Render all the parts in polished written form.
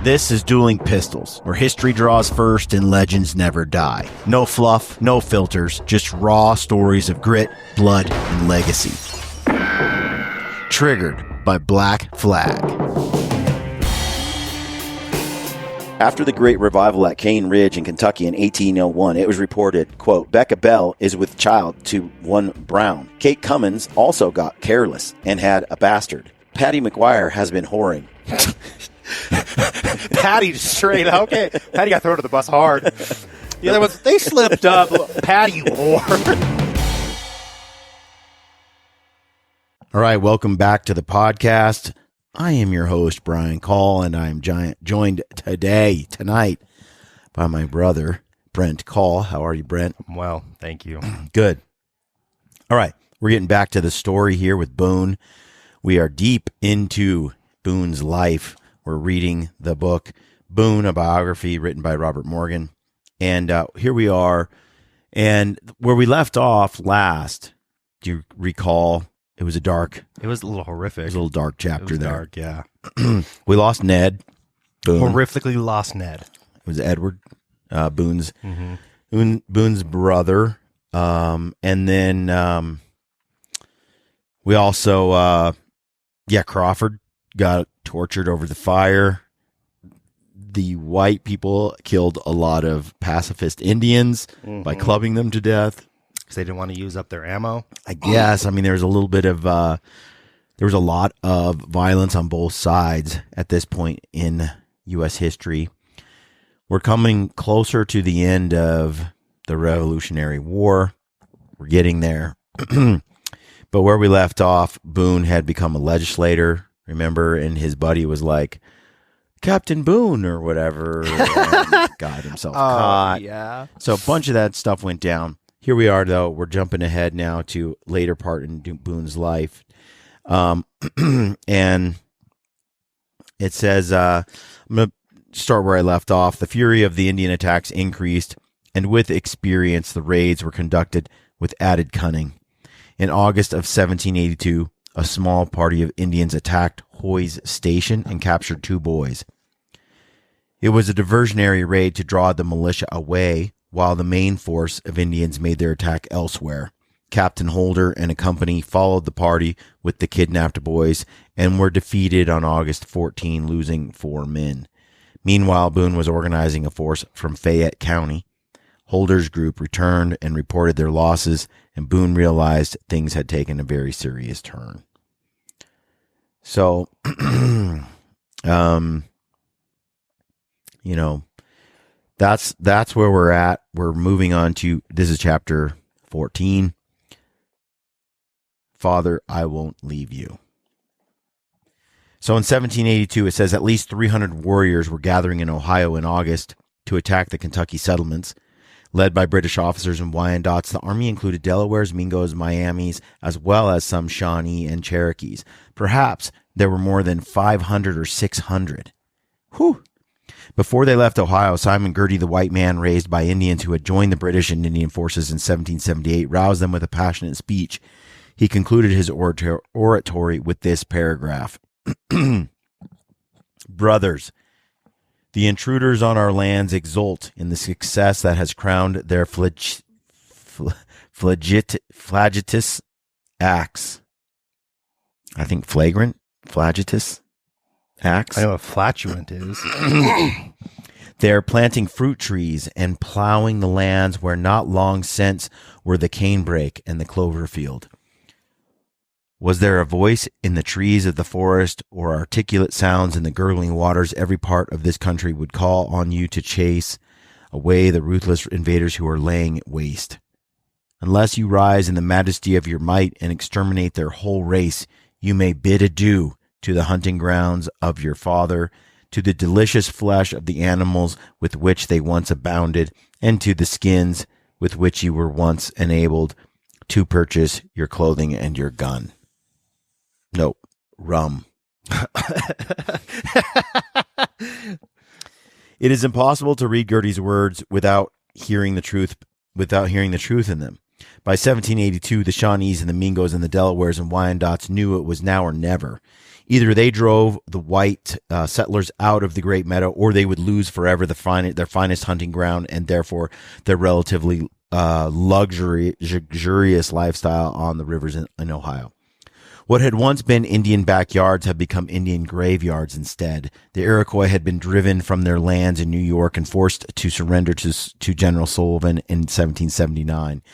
This is Dueling Pistols, where history draws first and legends never die. No fluff, no filters, just raw stories of grit, blood, and legacy. Triggered by Black Flag. After the Great Revival at Cane Ridge in Kentucky in 1801, it was reported, quote, Becca Bell is with child to one Brown. Kate Cummins also got careless and had a bastard. Patty McGuire has been whoring. Patty straight up. Okay. Patty got thrown to the bus hard. The other ones, they slipped up. Patty whore. All right, welcome back to the podcast. I am your host, Brian Call, and I'm joined tonight, by my brother, Brent Call. How are you, Brent? Well, thank you. Good. All right, we're getting back to the story here with Boone. We are deep into Boone's life. We're reading the book Boone, a biography written by Robert Morgan. And here we are. And where we left off last, do you recall? It was a little horrific. It was a little dark chapter there. Dark, yeah. We lost Ned. Boone. Horrifically lost Ned. It was Edward, Boone's Boone's brother. And then we also, Crawford got tortured over the fire. The white people killed a lot of pacifist Indians by clubbing them to death. Because they didn't want to use up their ammo? I guess. I mean, there's a little bit of, there was a lot of violence on both sides at this point in U.S. history. We're coming closer to the end of the Revolutionary War. We're getting there. But where we left off, Boone had become a legislator, remember? And his buddy was like, Captain Boone or whatever. And got himself caught. Yeah. So a bunch of that stuff went down. Here we are, though. We're jumping ahead now to later part in Boone's life. And it says, I'm going to start where I left off. The fury of the Indian attacks increased, and with experience, the raids were conducted with added cunning. In August of 1782, a small party of Indians attacked Hoy's station and captured 2 boys. It was a diversionary raid to draw the militia away, while the main force of Indians made their attack elsewhere. Captain Holder and a company followed the party with the kidnapped boys and were defeated on August 14, losing 4 men. Meanwhile, Boone was organizing a force from Fayette County. Holder's group returned and reported their losses, and Boone realized things had taken a very serious turn. So, that's where we're at. We're moving on to, this is chapter 14. Father, I won't leave you. So in 1782, it says at least 300 warriors were gathering in Ohio in August to attack the Kentucky settlements. Led by British officers and Wyandots, the army included Delawares, Mingos, Miamis, as well as some Shawnee and Cherokees. Perhaps there were more than 500 or 600. Whew! Before they left Ohio, Simon Girty, the white man raised by Indians who had joined the British and Indian forces in 1778, roused them with a passionate speech. He concluded his oratory with this paragraph. Brothers, the intruders on our lands exult in the success that has crowned their flagitious acts. I think flagitious acts. I know what flatulent is. They're planting fruit trees and plowing the lands where not long since were the canebrake and the clover field. Was there a voice in the trees of the forest or articulate sounds in the gurgling waters? Every part of this country would call on you to chase away the ruthless invaders who are laying it waste. Unless you rise in the majesty of your might and exterminate their whole race, you may bid adieu to the hunting grounds of your father, to the delicious flesh of the animals with which they once abounded, and to the skins with which you were once enabled to purchase your clothing and your gun. Nope, rum. It is impossible to read Girty's words without hearing the truth in them. By 1782, the Shawnees and the Mingos and the Delawares and Wyandots knew it was now or never. Either they drove the white settlers out of the Great Meadow, or they would lose forever their finest hunting ground and therefore their relatively luxurious lifestyle on the rivers in Ohio. What had once been Indian backyards had become Indian graveyards instead. The Iroquois had been driven from their lands in New York and forced to surrender to General Sullivan in 1779.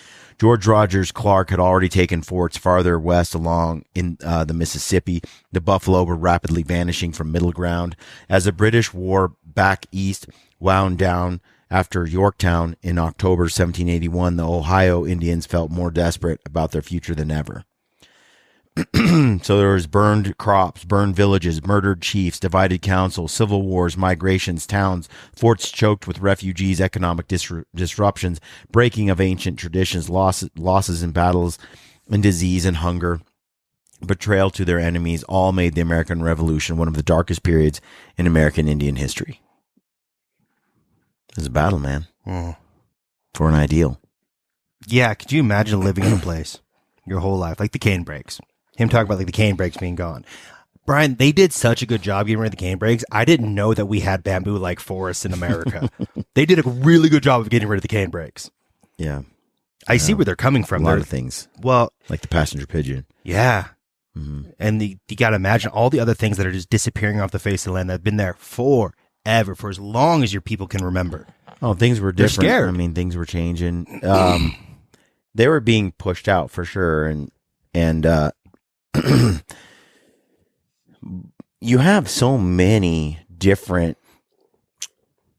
George Rogers Clark had already taken forts farther west along in the Mississippi. The buffalo were rapidly vanishing from middle ground. As the British war back east wound down after Yorktown in October 1781, the Ohio Indians felt more desperate about their future than ever. So there was burned crops, burned villages, murdered chiefs, divided councils, civil wars, migrations, towns, forts choked with refugees, economic disruptions, breaking of ancient traditions, losses in battles, and disease and hunger, betrayal to their enemies, all made the American Revolution one of the darkest periods in American Indian history. It was a battle, man, for an ideal. Yeah, could you imagine living in a place your whole life, like the cane brakes? Him talking about like the cane brakes being gone. Brian, they did such a good job getting rid of the cane brakes. I didn't know that we had bamboo like forests in America. They did a really good job of getting rid of the cane brakes. Yeah. I see where they're coming from. A lot of things. Well, like the passenger pigeon. Yeah. Mm-hmm. And you got to imagine all the other things that are just disappearing off the face of the land that have been there forever, for as long as your people can remember. Oh, things were different. They're scared. I mean, things were changing. They were being pushed out for sure. And you have so many different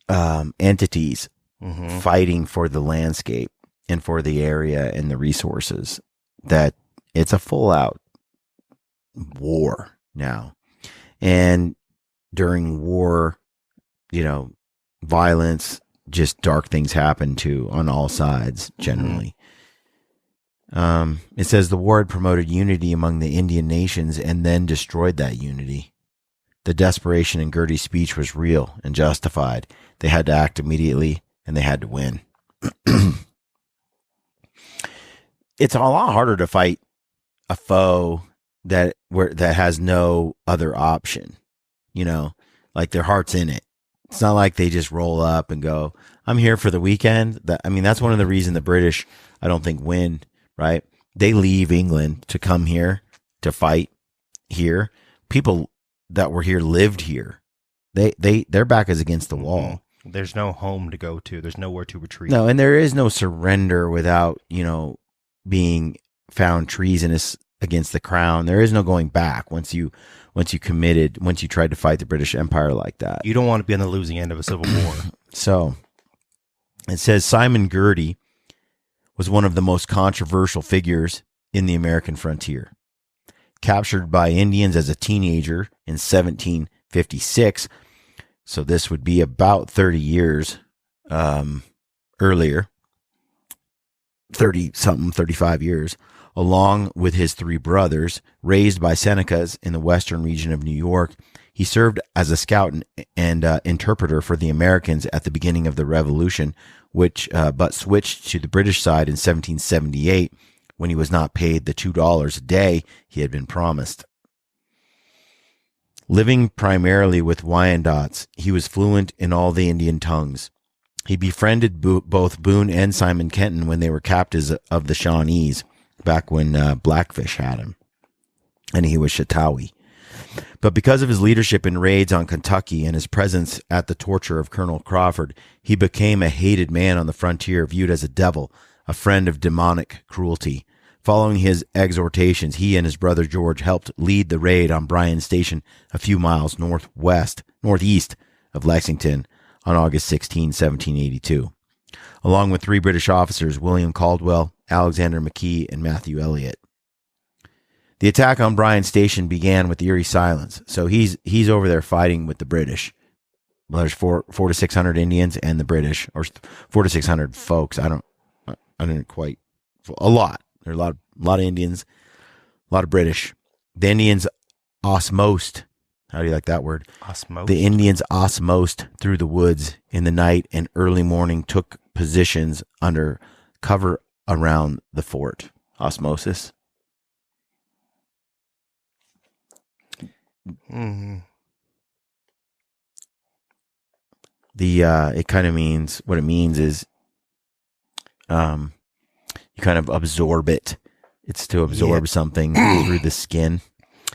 entities fighting for the landscape and for the area and the resources that it's a full out war now. And during war, violence, just dark things happen too on all sides generally. It says the war had promoted unity among the Indian nations and then destroyed that unity. The desperation in Girty's speech was real and justified. They had to act immediately and they had to win. It's a lot harder to fight a foe that has no other option, like their heart's in it. It's not like they just roll up and go, I'm here for the weekend. That's one of the reasons the British, I don't think, win. Right? They leave England to come here to fight here. People that were here lived here. Their back is against the wall. There's no home to go to. There's nowhere to retreat. No, and there is no surrender without, being found treasonous against the crown. There is no going back once you tried to fight the British Empire like that. You don't want to be on the losing end of a civil war. So it says Simon Girty was one of the most controversial figures in the American frontier. Captured by Indians as a teenager in 1756, so this would be about 30 years earlier, 35 years, along with his three brothers, raised by Senecas in the western region of New York. He served as a scout and interpreter for the Americans at the beginning of the Revolution, but switched to the British side in 1778 when he was not paid the $2 a day he had been promised. Living primarily with Wyandots, he was fluent in all the Indian tongues. He befriended both Boone and Simon Kenton when they were captives of the Shawnees, back when Blackfish had him, and he was Chautauqua. But because of his leadership in raids on Kentucky and his presence at the torture of Colonel Crawford, he became a hated man on the frontier, viewed as a devil, a friend of demonic cruelty. Following his exhortations, he and his brother George helped lead the raid on Bryan Station a few miles northeast of Lexington on August 16, 1782, along with three British officers, William Caldwell, Alexander McKee, and Matthew Elliott. The attack on Bryan Station began with eerie silence. So he's over there fighting with the British. Well, there's 400 to 600 Indians and the British, or 400 to 600 folks. I didn't quite, a lot. There are a lot of Indians, a lot of British. The Indians osmosed. How do you like that word? Osmosed. The Indians osmosed through the woods in the night and early morning, took positions under cover around the fort. Osmosis. Mm-hmm. It kind of means, what it means is, you kind of absorb it. It's to absorb something through the skin.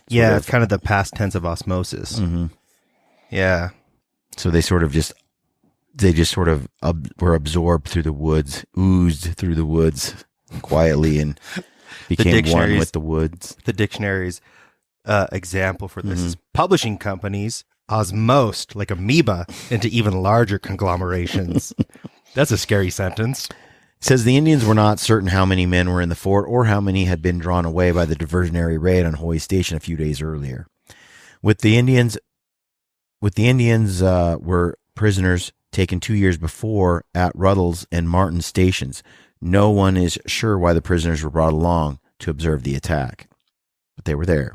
It's kind of the past tense of osmosis. Mm-hmm. Yeah. So they just sort of were absorbed through the woods, oozed through the woods quietly, and became one with the woods. The dictionary's example for this is publishing companies osmosed like amoeba into even larger conglomerations. That's a scary sentence. It says the Indians were not certain how many men were in the fort or how many had been drawn away by the diversionary raid on Hoy Station a few days earlier. With the Indians were prisoners taken 2 years before at Ruddles and Martin stations. No one is sure why the prisoners were brought along to observe the attack, but they were there.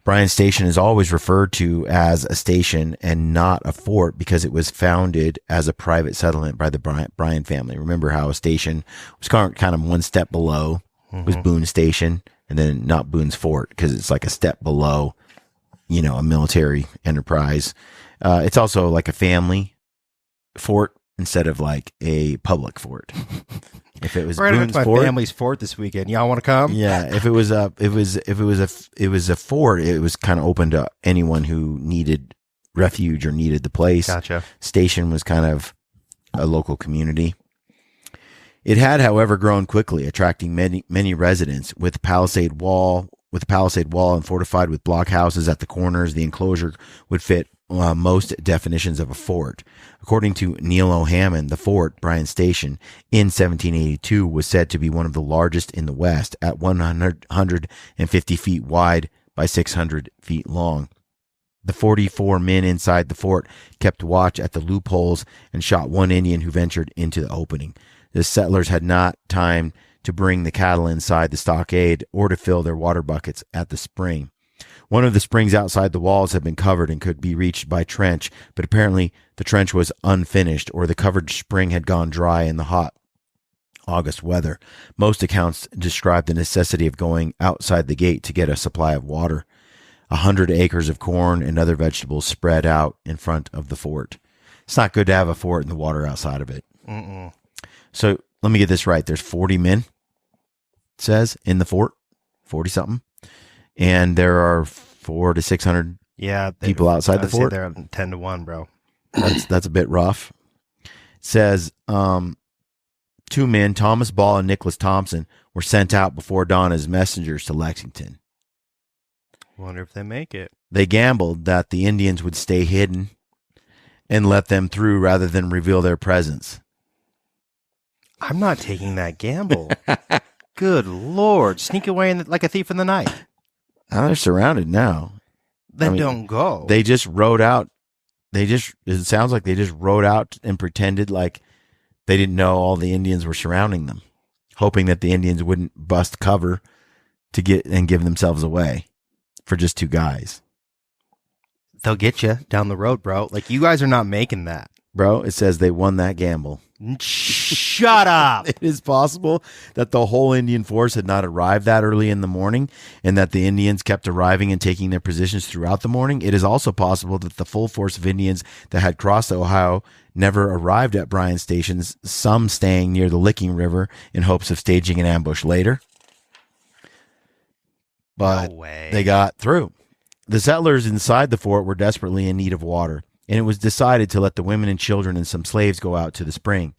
Bryan Station is always referred to as a station and not a fort because it was founded as a private settlement by the Bryan family. Remember how a station was kind of one step below was Boone Station, and then not Boone's Fort because it's like a step below, a military enterprise. It's also like a family fort instead of like a public fort. If it was Boone's my fort, family's fort this weekend. Y'all want to come? Yeah, if it was a fort, it was kind of open to anyone who needed refuge or needed the place. Gotcha. Station was kind of a local community. It had, however, grown quickly, attracting many residents. With palisade wall and fortified with blockhouses at the corners, the enclosure would fit most definitions of a fort. According to Neil O'Hammond, the fort, Bryan Station, in 1782 was said to be one of the largest in the West at 150 feet wide by 600 feet long. The 44 men inside the fort kept watch at the loopholes and shot one Indian who ventured into the opening. The settlers had not time to bring the cattle inside the stockade or to fill their water buckets at the spring. One of the springs outside the walls had been covered and could be reached by trench, but apparently the trench was unfinished or the covered spring had gone dry in the hot August weather. Most accounts describe the necessity of going outside the gate to get a supply of water. 100 acres of corn and other vegetables spread out in front of the fort. It's not good to have a fort and the water outside of it. Mm-mm. So let me get this right. There's 40 men, it says, in the fort, 40 something. And there are 400 to 600 people outside the fort. They're 10 to 1, bro. That's a bit rough. It says 2 men, Thomas Ball and Nicholas Thompson, were sent out before dawn as messengers to Lexington. Wonder if they make it. They gambled that the Indians would stay hidden and let them through rather than reveal their presence. I'm not taking that gamble. Good Lord. Sneak away like a thief in the night. They're surrounded now. Then don't go. They just rode out. It sounds like they just rode out and pretended like they didn't know all the Indians were surrounding them, hoping that the Indians wouldn't bust cover to get and give themselves away for just 2 guys. They'll get you down the road, bro. Like, you guys are not making that. Bro, it says they won that gamble. Shut up. It is possible that the whole Indian force had not arrived that early in the morning and that the Indians kept arriving and taking their positions throughout the morning. It is also possible that the full force of Indians that had crossed the Ohio never arrived at Bryan Stations, some staying near the Licking River in hopes of staging an ambush later. But no way. They got through. The settlers inside the fort were desperately in need of water, and it was decided to let the women and children and some slaves go out to the spring,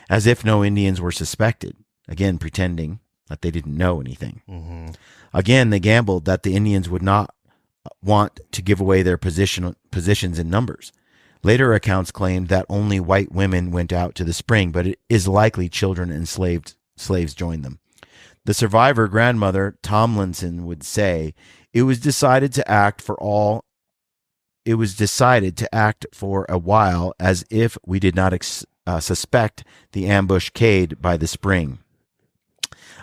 as if no Indians were suspected, again pretending that they didn't know anything. Mm-hmm. Again, they gambled that the Indians would not want to give away their positions in numbers. Later accounts claimed that only white women went out to the spring, but it is likely children and slaves joined them. The survivor grandmother Tomlinson would say, It was decided to act for a while as if we did not suspect the ambuscade by the spring.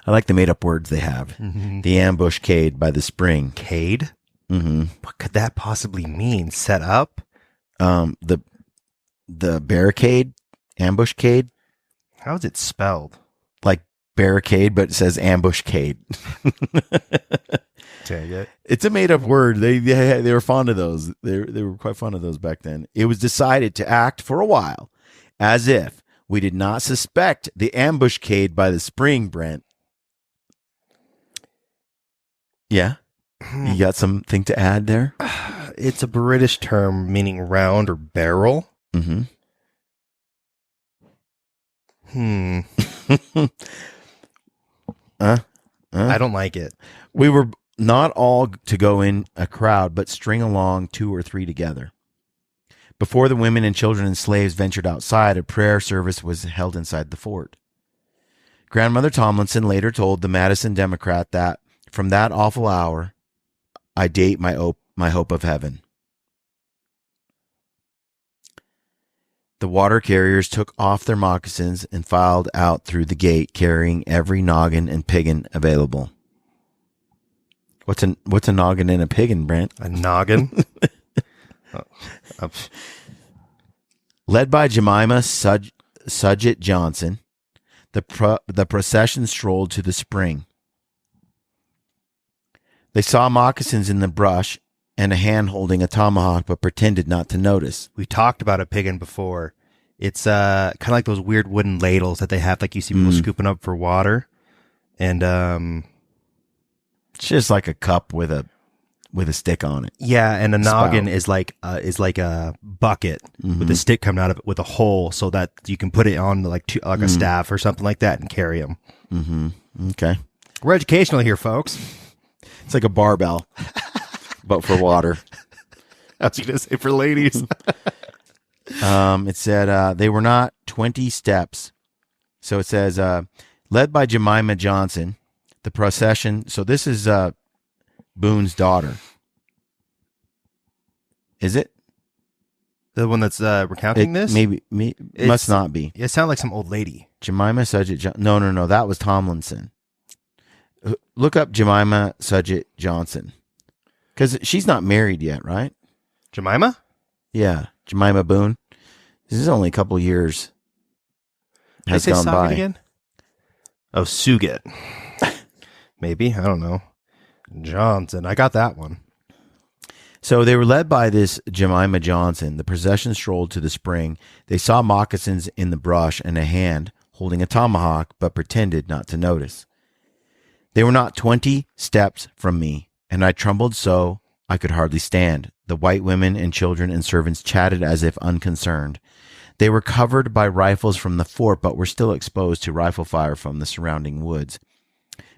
I like the made-up words they have. Mm-hmm. The ambuscade by the spring. Cade? Mm-hmm. What could that possibly mean? Set up? The barricade, ambuscade. How is it spelled? Like barricade, but it says ambuscade. Dang it. It's a made-up word. They were fond of those. They were quite fond of those back then. It was decided to act for a while as if we did not suspect the ambuscade by the spring, Brent. Yeah? You got something to add there? It's a British term meaning round or barrel. Mm-hmm. I don't like it. We were not all to go in a crowd, but string along 2 or 3 together. Before the women and children and slaves ventured outside, a prayer service was held inside the fort. Grandmother Tomlinson later told the Madison Democrat that, from that awful hour, I date my hope of heaven. The water carriers took off their moccasins and filed out through the gate, carrying every noggin and piggin available. What's a noggin and a piggin, Brent? A noggin? Led by Jemima Sudgett Johnson, the procession strolled to the spring. They saw moccasins in the brush and a hand holding a tomahawk, but pretended not to notice. We talked about a piggin before. It's kind of like those weird wooden ladles that they have, like you see people scooping up for water. And it's just like a cup with a stick on it. Yeah, and a noggin is like a bucket with a stick coming out of it with a hole, so that you can put it on like a staff or something like that and carry them. Mm-hmm. Okay, we're educational here, folks. It's like a barbell, but for water. I was going to say for ladies. It said they were not 20 steps. So it says, led by Jemima Johnson, the procession. So this is Boone's daughter. Is it? The one that's recounting this? Maybe must not be. It sounds like some old lady. Jemima Sudgett. No. That was Tomlinson. Look up Jemima Sudgett Johnson. Because she's not married yet, right? Jemima? Yeah. Jemima Boone. This is only a couple years has gone by. Again? Oh, Suget. Maybe. I don't know. Johnson. I got that one. So they were led by this Jemima Johnson. The procession strolled to the spring. They saw moccasins in the brush and a hand holding a tomahawk, but pretended not to notice. They were not 20 steps from me, and I trembled so I could hardly stand. The white women and children and servants chatted as if unconcerned. They were covered by rifles from the fort, but were still exposed to rifle fire from the surrounding woods.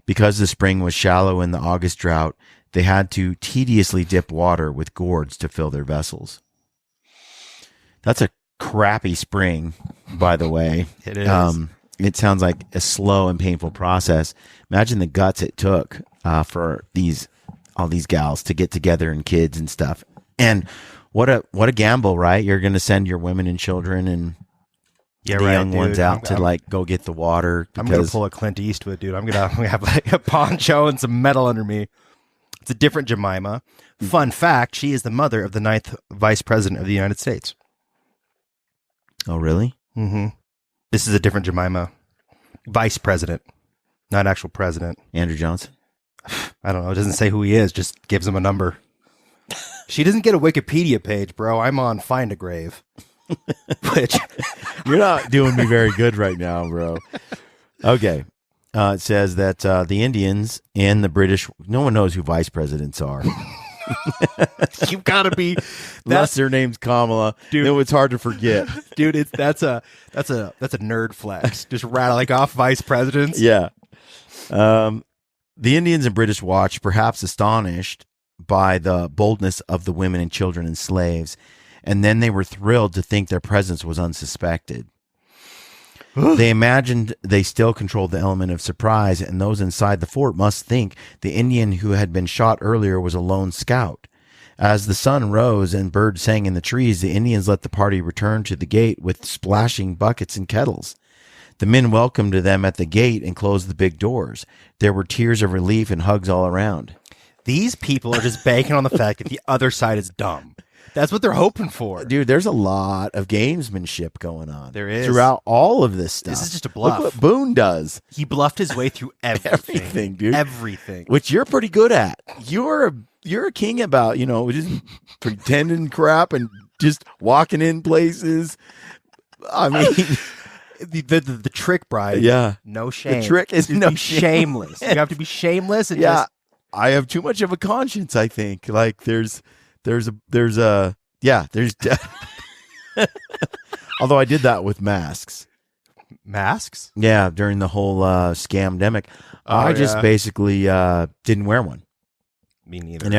Because the spring was shallow in the August drought, they had to tediously dip water with gourds to fill their vessels. That's a crappy spring, by the way. It is. It sounds like a slow and painful process. Imagine the guts it took for all these gals to get together and kids and stuff. And what a gamble, right? You're going to send your women and children and young ones out to go get the water. I'm going to pull a Clint Eastwood, dude. I'm going to have like a poncho and some metal under me. It's a different Jemima. Fun fact, she is the mother of the 9th Vice President of the United States. Oh, really? Mm-hmm. This is a different Jemima. Vice President, not actual president. Andrew Johnson? I don't know. It doesn't say who he is, just gives him a number. She doesn't get a Wikipedia page, bro. I'm on Find a Grave. Which you're not doing me very good right now, bro. Okay. It says that the Indians and the British, no one knows who vice presidents are. You've got to be. Unless their name's Kamala, dude. Then it's hard to forget, dude. That's a nerd flex. Just rattling off vice presidents. Yeah. The Indians and British watched, perhaps astonished by the boldness of the women and children and slaves, and then they were thrilled to think their presence was unsuspected. They imagined they still controlled the element of surprise, and those inside the fort must think the Indian who had been shot earlier was a lone scout. As the sun rose and birds sang in the trees, the Indians let the party return to the gate with splashing buckets and kettles. The men welcomed them at the gate and closed the big doors. There were tears of relief and hugs all around. These people are just banking on the fact that the other side is dumb. That's what they're hoping for. Dude, there's a lot of gamesmanship going on. There is. Throughout all of this stuff. This is just a bluff. Look what Boone does. He bluffed his way through everything. Everything, dude. Everything. Which you're pretty good at. You're a king about, just pretending crap and just walking in places. I mean, the trick, Brian. Yeah. No shame. The trick is no shame. Shameless. You have to be shameless and yeah. just. I have too much of a conscience, I think. Like there's although I did that with masks. Masks? Yeah, during the whole scamdemic. I just basically didn't wear one. Me neither. And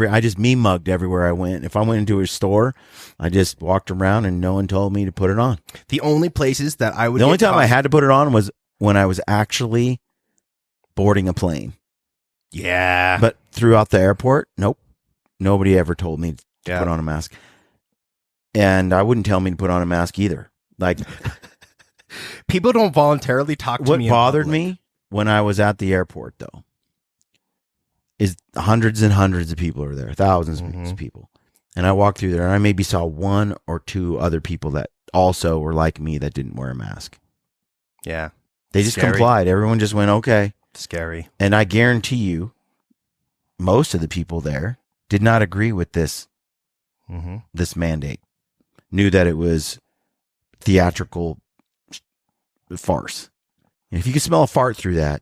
I just me mugged everywhere I went. If I went into a store, I just walked around and no one told me to put it on. The only places that I would The only time I had to put it on was when I was actually boarding a plane. Yeah. But throughout the airport, nope. Nobody ever told me to put on a mask. And I wouldn't tell me to put on a mask either. Like people don't voluntarily talk to me. What bothered me when I was at the airport, though, is hundreds and hundreds of people are there, thousands of people. And I walked through there and I maybe saw one or two other people that also were like me that didn't wear a mask. Yeah. They just complied. Everyone just went, okay. Scary. And I guarantee you, most of the people there did not agree with this mandate. Knew that it was theatrical farce. And if you can smell a fart through that,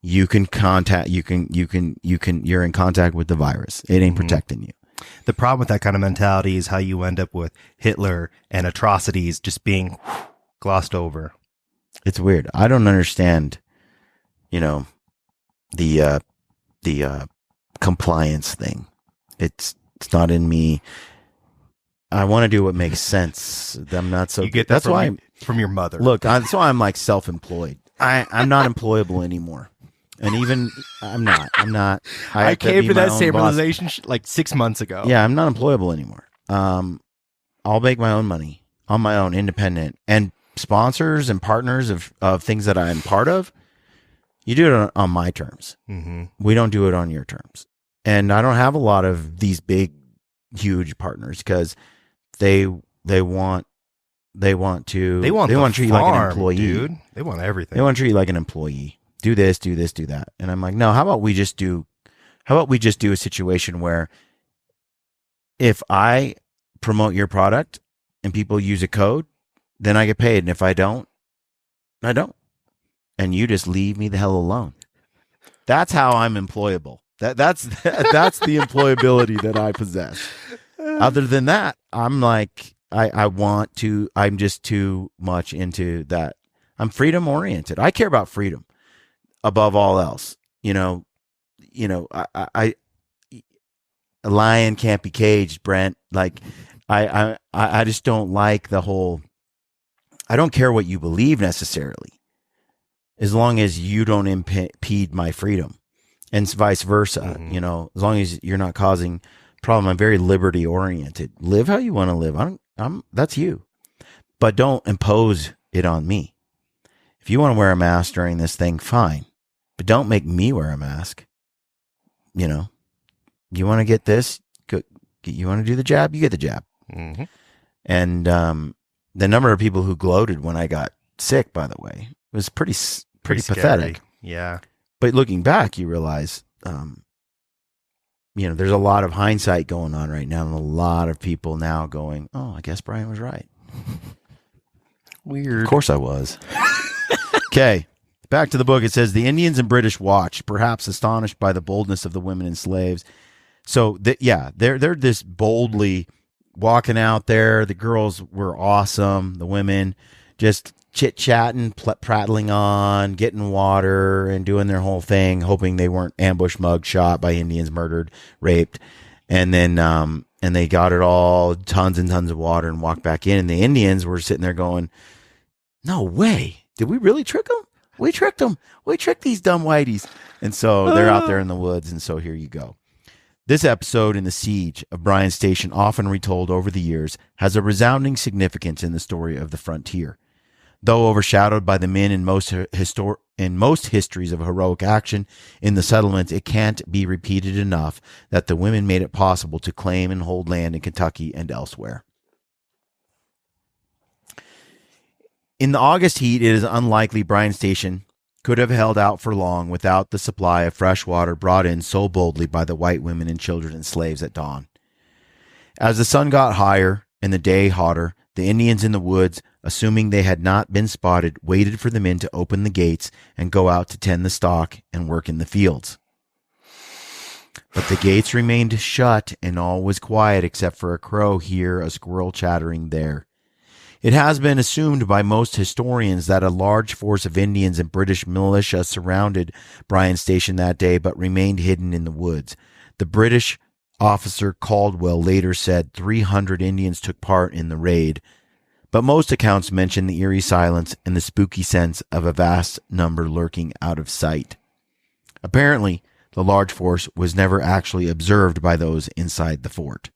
you're in contact with the virus. It ain't protecting you. The problem with that kind of mentality is how you end up with Hitler and atrocities just being glossed over. It's weird. I don't understand, the compliance thing. It's not in me. I want to do what makes sense. I'm not so. You get that that's why from your mother. Look, that's why I'm like self-employed. I'm not employable anymore, and even I'm not. I came to that same realization like 6 months ago. Yeah, I'm not employable anymore. I'll make my own money on my own, independent, and sponsors and partners of things that I'm part of. You do it on my terms. We don't do it on your terms. And I don't have a lot of these big, huge partners because they want to treat you like an employee, dude. They want everything. They want to treat you like an employee. Do this, do this, do that. And I'm like, no. How about we just do a situation where if I promote your product and people use a code, then I get paid, and if I don't, I don't. And you just leave me the hell alone. That's how I'm employable. That's the employability that I possess. Other than that, I'm like I'm just too much into that. I'm freedom oriented. I care about freedom above all else. A lion can't be caged, Brent. Like I just don't like the whole. I don't care what you believe necessarily, as long as you don't impede my freedom, and vice versa. As long as you're not causing problem. I'm very liberty oriented. Live how you want to live. That's you, but don't impose it on me. If you want to wear a mask during this thing, fine, but don't make me wear a mask. You want to get this, you want to do the jab, you get the jab. And the number of people who gloated when I got sick, by the way, was pretty pathetic. Yeah. But looking back, you realize, there's a lot of hindsight going on right now, and a lot of people now going, "Oh, I guess Brian was right." Weird. Of course I was. Okay. Back to the book. It says, the Indians and British watched, perhaps astonished by the boldness of the women and slaves. So, they're this boldly walking out there. The girls were awesome. The women just chit-chatting, prattling on, getting water and doing their whole thing, hoping they weren't ambushed, mugged, shot by Indians, murdered, raped. And then and they got it all, tons and tons of water, and walked back in. And the Indians were sitting there going, no way. Did we really trick them? We tricked them. We tricked these dumb whiteys. And so they're out there in the woods. And so here you go. This episode in the siege of Bryan Station, often retold over the years, has a resounding significance in the story of the frontier. Though overshadowed by the men in most histories of heroic action in the settlements, it can't be repeated enough that the women made it possible to claim and hold land in Kentucky and elsewhere. In the August heat, it is unlikely Bryan Station could have held out for long without the supply of fresh water brought in so boldly by the white women and children and slaves at dawn. As the sun got higher and the day hotter, the Indians in the woods, assuming they had not been spotted, waited for the men to open the gates and go out to tend the stock and work in the fields. But the gates remained shut and all was quiet except for a crow here, a squirrel chattering there. It has been assumed by most historians that a large force of Indians and British militia surrounded Bryan Station that day but remained hidden in the woods. The British officer Caldwell later said 300 Indians took part in the raid, but most accounts mention the eerie silence and the spooky sense of a vast number lurking out of sight. Apparently, the large force was never actually observed by those inside the fort.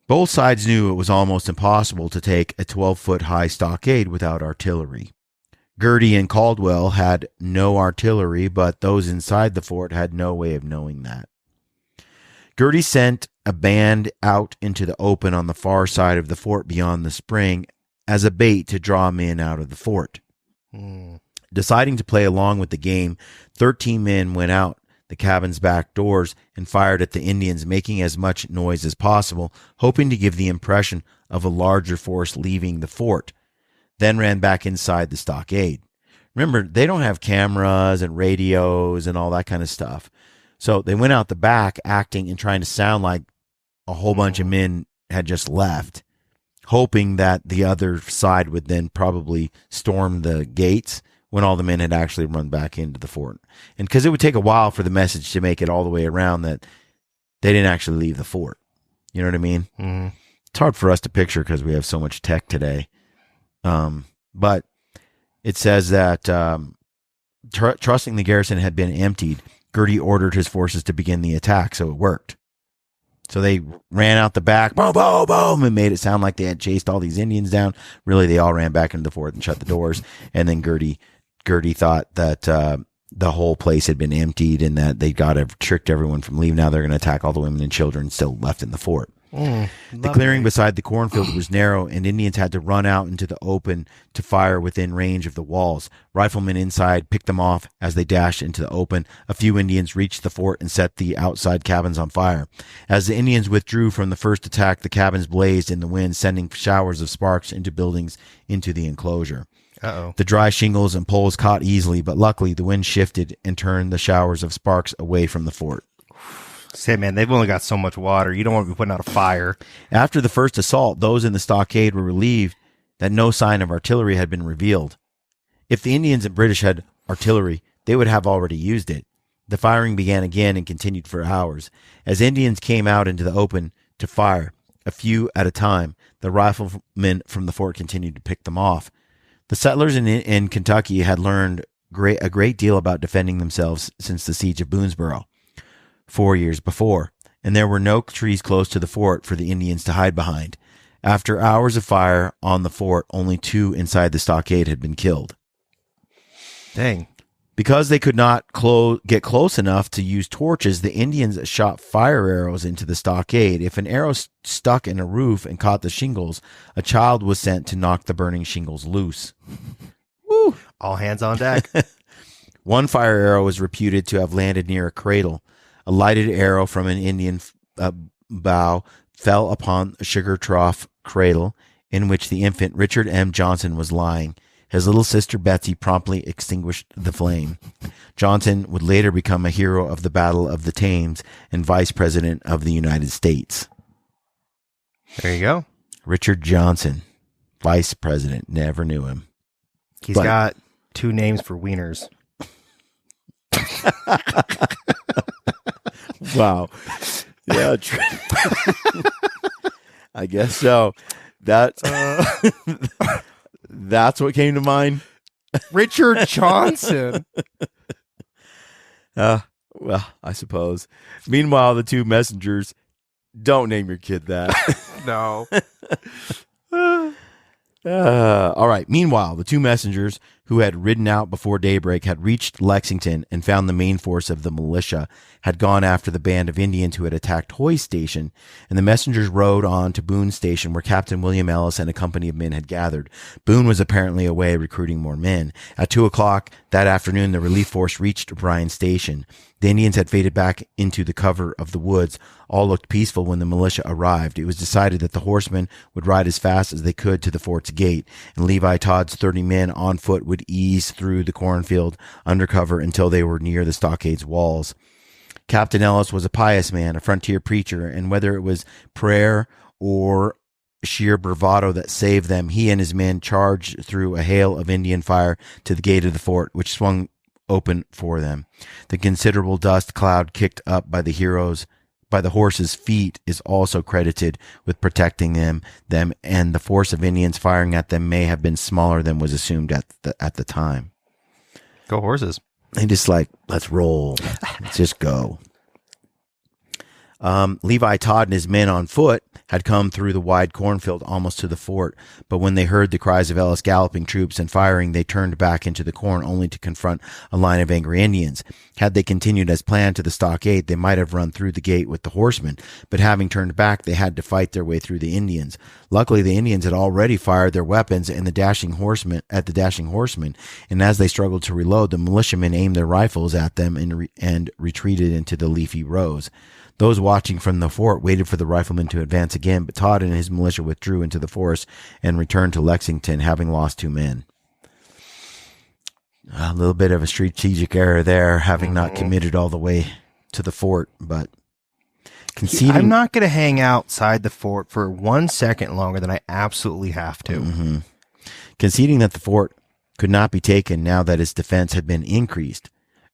Both sides knew it was almost impossible to take a 12-foot-high stockade without artillery. Girty and Caldwell had no artillery, but those inside the fort had no way of knowing that. Girty sent a band out into the open on the far side of the fort beyond the spring as a bait to draw men out of the fort. Deciding to play along with the game, 13 men went out the cabin's back doors and fired at the Indians, making as much noise as possible, hoping to give the impression of a larger force leaving the fort, then ran back inside the stockade. Remember, they don't have cameras and radios and all that kind of stuff. So they went out the back acting and trying to sound like a whole bunch of men had just left, hoping that the other side would then probably storm the gates when all the men had actually run back into the fort. And because it would take a while for the message to make it all the way around that they didn't actually leave the fort. You know what I mean? Mm-hmm. It's hard for us to picture because we have so much tech today. But it says that trusting the garrison had been emptied, Girty ordered his forces to begin the attack, so it worked. So they ran out the back, boom, boom, boom, and made it sound like they had chased all these Indians down. Really, they all ran back into the fort and shut the doors. And then Girty thought that the whole place had been emptied and that they got tricked everyone from leaving. Now they're going to attack all the women and children still left in the fort. The clearing beside the cornfield was narrow, and Indians had to run out into the open to fire within range of the walls. Riflemen inside picked them off as they dashed into the open. A few Indians reached the fort and set the outside cabins on fire. As the Indians withdrew from the first attack, the cabins blazed in the wind, sending showers of sparks into buildings into the enclosure. The dry shingles and poles caught easily, but luckily the wind shifted and turned the showers of sparks away from the fort. Say, man, they've only got so much water. You don't want to be putting out a fire. After the first assault, those in the stockade were relieved that no sign of artillery had been revealed. If the Indians and British had artillery, they would have already used it. The firing began again and continued for hours. As Indians came out into the open to fire, a few at a time, the riflemen from the fort continued to pick them off. The settlers in Kentucky had learned a great deal about defending themselves since the siege of Boonesboro 4 years before, and there were no trees close to the fort for the Indians to hide behind. After hours of fire on the fort, only 2 inside the stockade had been killed. Dang. Because they could not get close enough to use torches, the Indians shot fire arrows into the stockade. If an arrow stuck in a roof and caught the shingles, a child was sent to knock the burning shingles loose. Woo! All hands on deck. One fire arrow was reputed to have landed near a cradle. A lighted arrow from an Indian bow fell upon a sugar trough cradle in which the infant Richard M. Johnson was lying. His little sister Betsy promptly extinguished the flame. Johnson would later become a hero of the Battle of the Thames and Vice President of the United States. There you go. Richard Johnson, Vice President. Never knew him. He's got 2 names for wieners. Wow. Yeah. I guess so. That's what came to mind. Richard Johnson. Well, I suppose. Meanwhile, the 2 messengers, don't name your kid that. No. All right. Meanwhile, the two messengers who had ridden out before daybreak had reached Lexington and found the main force of the militia had gone after the band of Indians who had attacked Hoy's station, and the messengers rode on to Boone's station where Captain William Ellis and a company of men had gathered. Boone was apparently away recruiting more men. At 2:00 that afternoon, the relief force reached Bryan's station. The Indians had faded back into the cover of the woods. All looked peaceful when the militia arrived. It was decided that the horsemen would ride as fast as they could to the fort's gate, and Levi Todd's 30 men on foot would ease through the cornfield undercover until they were near the stockade's walls. Captain Ellis was a pious man, a frontier preacher, and whether it was prayer or sheer bravado that saved them, he and his men charged through a hail of Indian fire to the gate of the fort, which swung open for them. The considerable dust cloud kicked up by the horses' feet is also credited with protecting them, and the force of Indians firing at them may have been smaller than was assumed at the time. Go horses. They just like, let's roll. Let's just go. Levi Todd and his men on foot had come through the wide cornfield almost to the fort, but when they heard the cries of Ellis galloping troops and firing, they turned back into the corn only to confront a line of angry Indians. Had they continued as planned to the stockade, they might have run through the gate with the horsemen, but having turned back, they had to fight their way through the Indians. Luckily, the Indians had already fired their weapons at the dashing horsemen, and as they struggled to reload, the militiamen aimed their rifles at them and retreated into the leafy rows. Those watching from the fort waited for the riflemen to advance again, but Todd and his militia withdrew into the forest and returned to Lexington, having lost 2 men. A little bit of a strategic error there, having not committed all the way to the fort, but conceding. I'm not going to hang outside the fort for 1 second longer than I absolutely have to. Mm-hmm. Conceding that the fort could not be taken now that its defense had been increased,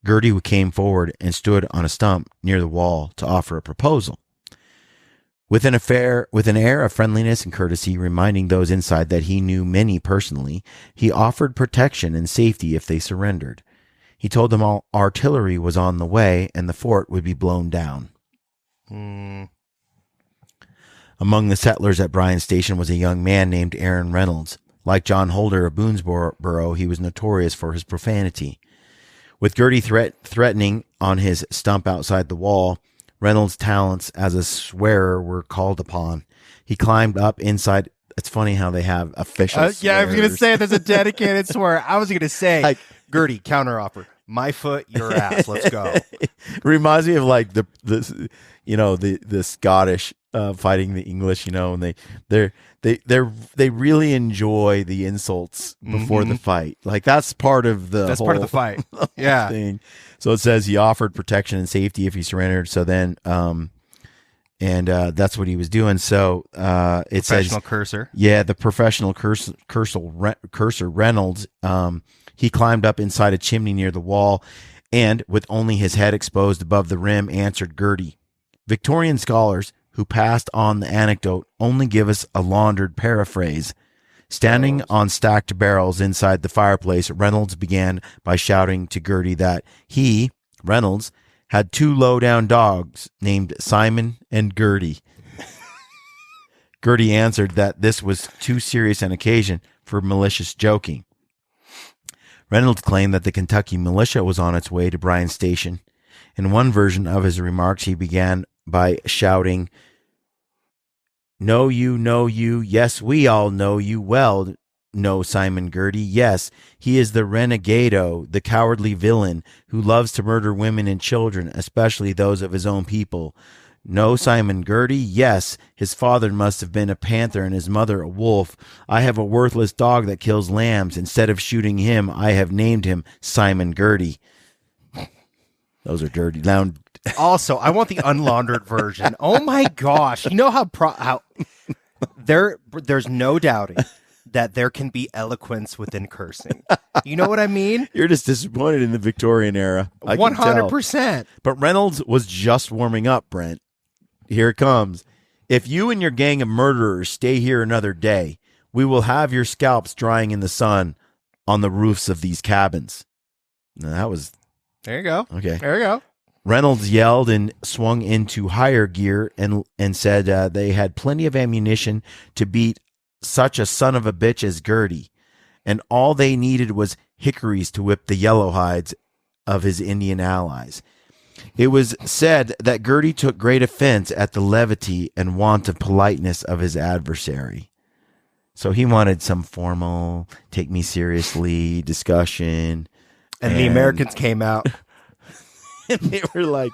Girty came forward and stood on a stump near the wall to offer a proposal. With an air of friendliness and courtesy, reminding those inside that he knew many personally, he offered protection and safety if they surrendered. He told them all artillery was on the way and the fort would be blown down. Among the settlers at Bryan's station was a young man named Aaron Reynolds. Like John Holder of Boonesboro, he was notorious for his profanity. With Girty threatening on his stump outside the wall, Reynolds' talents as a swearer were called upon. He climbed up inside. It's funny how they have official swears. Yeah, I was going to say there's a dedicated swear. I was going to say, like, Girty, counteroffer. My foot, your ass. Let's go. Reminds me of like the Scottish fighting the English, and they really enjoy the insults before the fight. Like that's part of the fight. Yeah. Thing. So it says he offered protection and safety if he surrendered. So then, that's what he was doing. So it says professional cursor. Yeah, the professional cursor Reynolds. He climbed up inside a chimney near the wall, and with only his head exposed above the rim, answered Girty. Victorian scholars who passed on the anecdote only give us a laundered paraphrase. Standing on stacked barrels inside the fireplace, Reynolds began by shouting to Girty that he, Reynolds, had 2 low-down dogs named Simon and Girty. Girty answered that this was too serious an occasion for malicious joking. Reynolds claimed that the Kentucky militia was on its way to Bryan's station. In one version of his remarks, he began by shouting, know you, yes, we all know you well, know Simon Girty, yes, he is the renegado, the cowardly villain, who loves to murder women and children, especially those of his own people. No, Simon Girty, yes, his father must have been a panther and his mother a wolf. I have a worthless dog that kills lambs. Instead of shooting him, I have named him Simon Girty. Those are dirty. Also, I want the unlaundered version. Oh my gosh. You know how there's no doubting that there can be eloquence within cursing. You know what I mean? You're just disappointed in the Victorian era. 100%. But Reynolds was just warming up, Brent. Here it comes. If you and your gang of murderers stay here another day, we will have your scalps drying in the sun on the roofs of these cabins. Now, that was... There you go. Okay. There you go. Reynolds yelled and swung into higher gear and said they had plenty of ammunition to beat such a son of a bitch as Gertie, and all they needed was hickories to whip the yellow hides of his Indian allies. It was said that Gertie took great offense at the levity and want of politeness of his adversary. So he wanted some formal, take me seriously discussion. And the Americans came out. And they were like,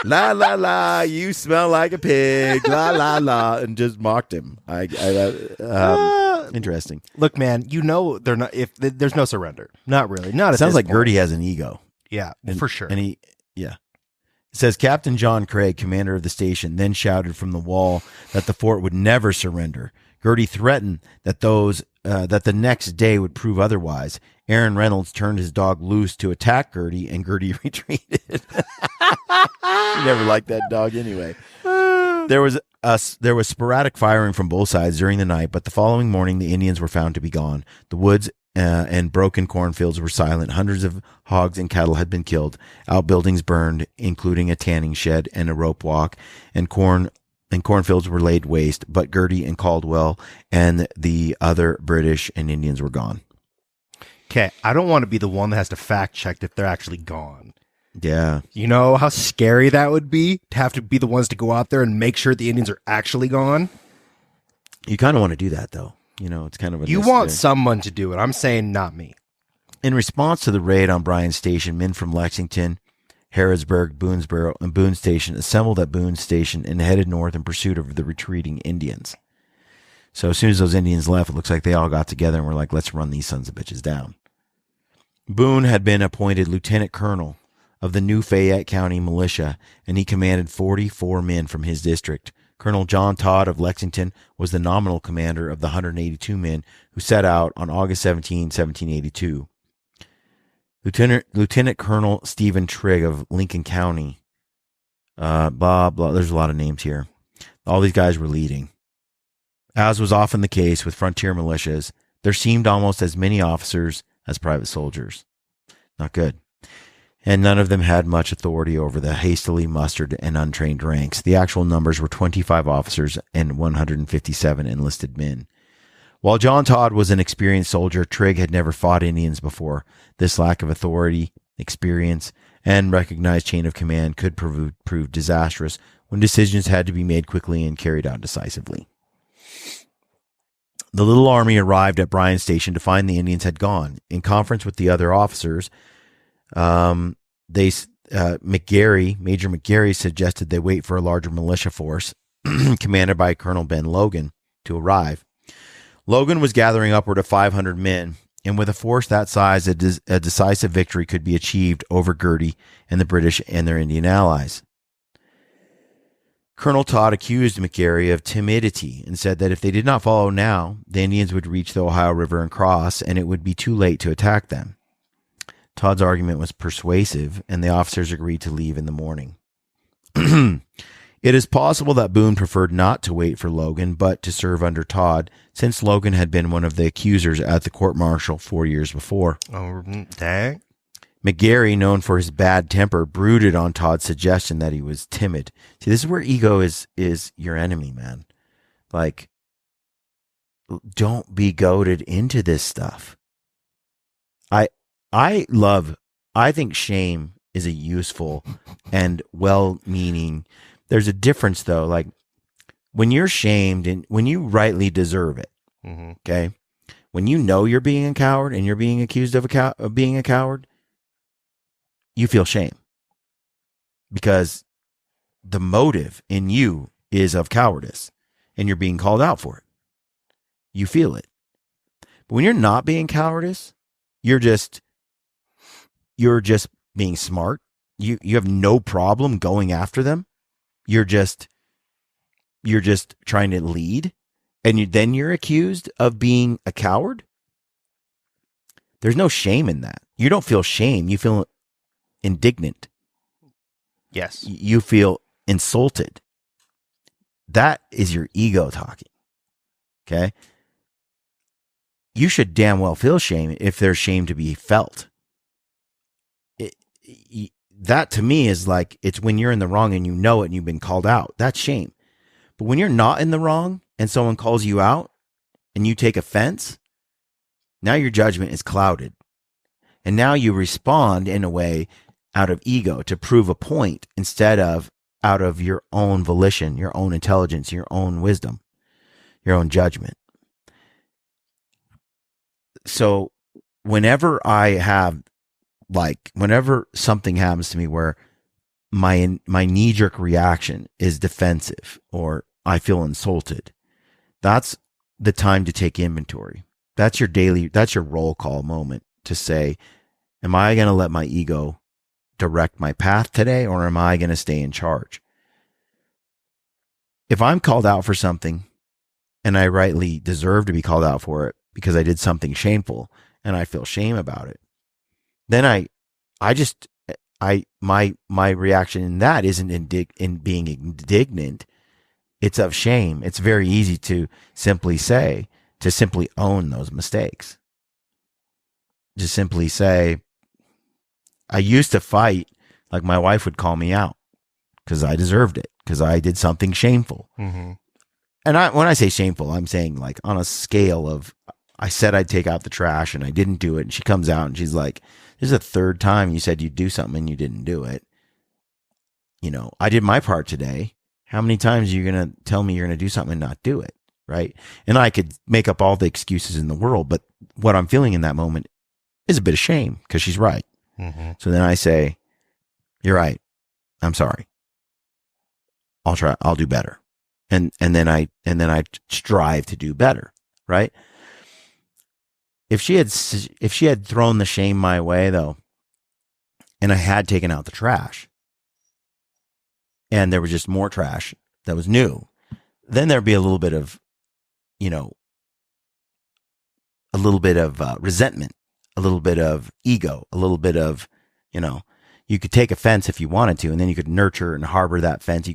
la, la, la, you smell like a pig, la, la, la, and just mocked him. Interesting. Look, man, they're not, if there's no surrender. Not really. Not. It sounds like Gertie has an ego. Yeah, for sure. And it says Captain John Craig, commander of the station, then shouted from the wall that the fort would never surrender. Gertie threatened that that the next day would prove otherwise. Aaron Reynolds turned his dog loose to attack Gertie, and Gertie retreated. He never liked that dog anyway. There was sporadic firing from both sides during the night, but the following morning the Indians were found to be gone. The woods and broken cornfields were silent. Hundreds of hogs and cattle had been killed. Outbuildings burned, including a tanning shed and a rope walk, and cornfields were laid waste. But Gertie and Caldwell and the other British and Indians were gone. Okay, I don't want to be the one that has to fact check if they're actually gone. Yeah. You know how scary that would be to have to be the ones to go out there and make sure the Indians are actually gone? You kind of want to do that, though. It's kind of you want someone to do it. I'm saying not me. In response to the raid on Bryan Station, men from Lexington, Harrodsburg, Boonesboro, and Boone Station assembled at Boone Station and headed north in pursuit of the retreating Indians. So as soon as those Indians left, it looks like they all got together and were like, let's run these sons of bitches down. Boone had been appointed lieutenant colonel of the new Fayette County militia, and he commanded 44 men from his district. Colonel John Todd of Lexington was the nominal commander of the 182 men who set out on August 17, 1782. Lieutenant Colonel Stephen Trigg of Lincoln County, blah, blah, there's a lot of names here. All these guys were leading. As was often the case with frontier militias, there seemed almost as many officers as private soldiers. Not good. And none of them had much authority over the hastily mustered and untrained ranks. The actual numbers were 25 officers and 157 enlisted men. While John Todd was an experienced soldier, Trigg had never fought Indians before. This lack of authority, experience, and recognized chain of command could prove disastrous when decisions had to be made quickly and carried out decisively. The little army arrived at Bryan Station to find the Indians had gone. In conference with the other officers, Major McGarry suggested they wait for a larger militia force, commanded by Colonel Ben Logan, to arrive. Logan was gathering upward of 500 men, and with a force that size, a decisive victory could be achieved over Gertie and the British and their Indian allies. Colonel Todd accused McGarry of timidity and said that if they did not follow now, the Indians would reach the Ohio River and cross, and it would be too late to attack them. Todd's argument was persuasive, and the officers agreed to leave in the morning. It is possible that Boone preferred not to wait for Logan, but to serve under Todd, since Logan had been one of the accusers at the court-martial 4 years before. Oh, dang. McGarry, known for his bad temper, brooded on Todd's suggestion that he was timid. See, this is where ego is your enemy, man. Like, don't be goaded into this stuff. I think shame is a useful and well-meaning. There's a difference, though. Like, when you're shamed and when you rightly deserve it, okay? When you know you're being a coward and you're being accused of being a coward, you feel shame because the motive in you is of cowardice and you're being called out for it. You feel it. But when you're not being cowardice, you're just being smart. You have no problem going after them. You're just trying to lead, and then you're accused of being a coward. There's no shame in that. You don't feel shame. You feel indignant. Yes. You feel insulted. That is your ego talking. Okay? You should damn well feel shame if there's shame to be felt. That to me is like, it's when you're in the wrong and you know it and you've been called out. That's shame. But when you're not in the wrong and someone calls you out and you take offense, now your judgment is clouded. And now you respond in a way out of ego to prove a point instead of out of your own volition, your own intelligence, your own wisdom, your own judgment. So whenever something happens to me where my knee-jerk reaction is defensive or I feel insulted, that's the time to take inventory. That's your roll call moment to say, am I going to let my ego direct my path today, or am I going to stay in charge? If I'm called out for something and I rightly deserve to be called out for it because I did something shameful and I feel shame about it, then my reaction in that isn't in being indignant. It's of shame. It's very easy to simply own those mistakes. Just simply say, I used to fight like my wife would call me out because I deserved it, because I did something shameful. Mm-hmm. And when I say shameful, I'm saying like on a scale of, I said I'd take out the trash and I didn't do it. And she comes out and she's like, this is the third time you said you'd do something and you didn't do it. You know, I did my part today. How many times are you going to tell me you're going to do something and not do it? Right. And I could make up all the excuses in the world, but what I'm feeling in that moment is a bit of shame because she's right. Mm-hmm. So then I say, you're right. I'm sorry. I'll do better. And then I strive to do better. Right. If she had thrown the shame my way though, and I had taken out the trash and there was just more trash that was new, then there'd be a little bit of, resentment, a little bit of ego, a little bit of, you could take offense if you wanted to, and then you could nurture and harbor that offense. You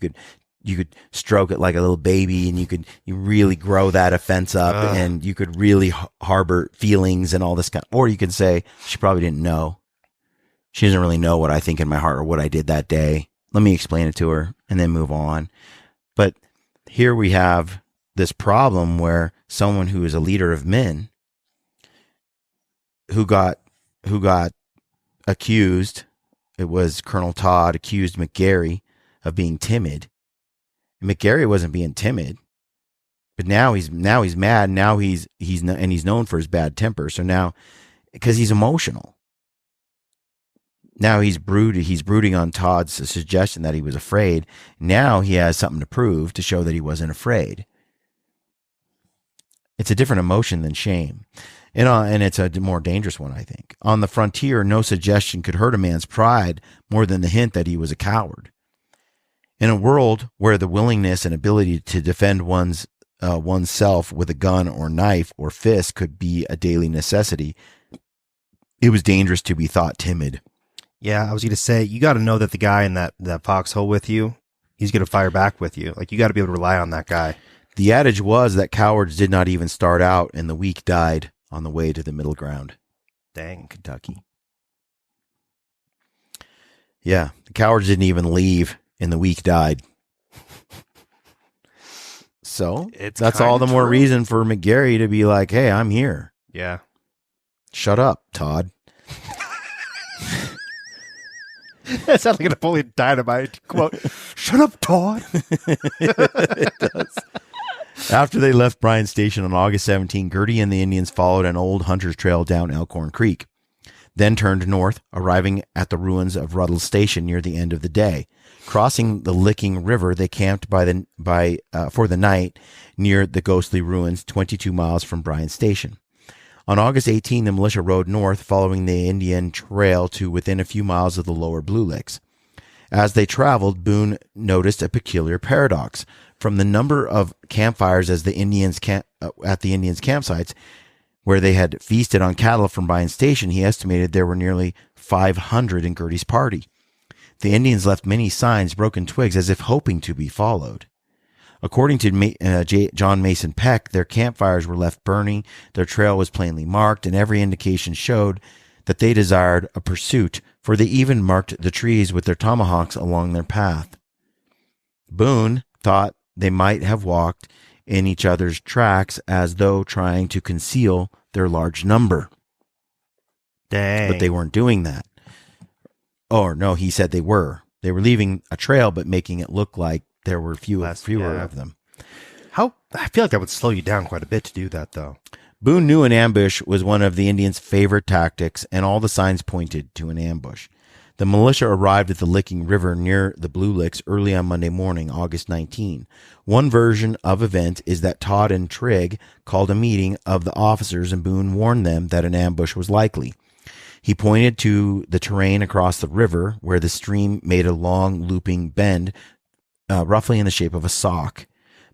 could stroke it like a little baby, and you really grow that offense up, and you could really harbor feelings and all this kind. Or you could say, she probably didn't know. She doesn't really know what I think in my heart or what I did that day. Let me explain it to her and then move on. But here we have this problem where someone who is a leader of men who got accused, it was Colonel Todd accused McGarry of being timid. McGarry wasn't being timid, but now he's mad. Now he's known for his bad temper. So now, because he's emotional, now he's brooding on Todd's suggestion that he was afraid. Now he has something to prove to show that he wasn't afraid. It's a different emotion than shame. And it's a more dangerous one, I think. On the frontier, no suggestion could hurt a man's pride more than the hint that he was a coward. In a world where the willingness and ability to defend oneself with a gun or knife or fist could be a daily necessity, it was dangerous to be thought timid. Yeah, I was going to say, you got to know that the guy in that foxhole with you, he's going to fire back with you. Like, you got to be able to rely on that guy. The adage was that cowards did not even start out and the weak died on the way to the middle ground. Dang. Kentucky. Yeah, the cowards didn't even leave and the weak died. So that's all the more reason for McGarry to be like, hey, I'm here. Yeah. Shut up, Todd. That sounds like a Napoleon Dynamite quote. Shut up, Todd. It does. After they left Bryan Station on August 17, Girty and the Indians followed an old hunter's trail down Elkhorn Creek, then turned north, arriving at the ruins of Ruddle's Station near the end of the day. Crossing the Licking River, they camped for the night near the ghostly ruins 22 miles from Bryan Station. On August 18, the militia rode north, following the Indian trail to within a few miles of the lower Blue Licks. As they traveled, Boone noticed a peculiar paradox. From the number of campfires at the Indians' campsites, where they had feasted on cattle from Bryan Station, he estimated there were nearly 500 in Girty's party. The Indians left many signs, broken twigs, as if hoping to be followed. According to John Mason Peck, their campfires were left burning, their trail was plainly marked, and every indication showed that they desired a pursuit, for they even marked the trees with their tomahawks along their path. Boone thought they might have walked in each other's tracks as though trying to conceal their large number. Dang. But they weren't doing that. Or no, he said they were. They were leaving a trail, but making it look like there were fewer of them. I feel like that would slow you down quite a bit to do that, though. Boone knew an ambush was one of the Indians' favorite tactics, and all the signs pointed to an ambush. The militia arrived at the Licking River near the Blue Licks early on Monday morning, August 19. One version of events is that Todd and Trigg called a meeting of the officers, and Boone warned them that an ambush was likely. He pointed to the terrain across the river, where the stream made a long looping bend, roughly in the shape of a sock.